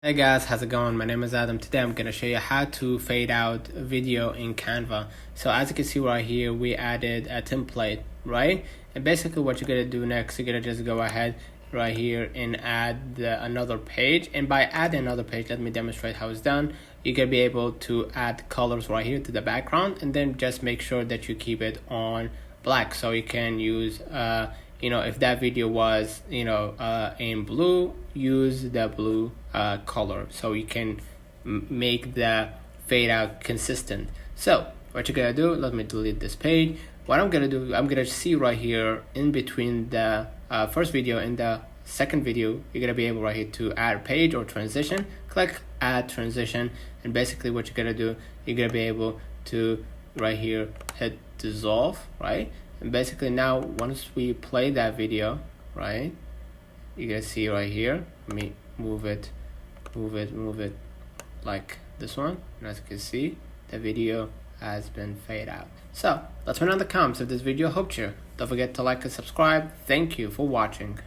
Hey guys, how's it going? My name is Adam. Today I'm going to show you how to fade out a video in Canva. So as you can see right here, we added a template, right? And basically what you're going to do next, you're going to just go ahead right here and add another page. And by adding another page, let me demonstrate how it's done. You're going to be able to add colors right here to the background, and then just make sure that you keep it on black. So you can use if that video was in blue, use the blue color so you can make the fade out consistent. So what you're gonna do, let me delete this page. What I'm gonna do, I'm gonna see right here in between the first video and the second video, you're gonna be able right here to add a page or transition. Click add transition, and basically what you're gonna do, you're gonna be able to right here hit dissolve, right? And basically now once we play that video, right, you're gonna see right here, let me move it like this one, and as you can see, the video has been faded out. So let's know in the comments if this video helped you. Don't forget to like and subscribe. Thank you for watching.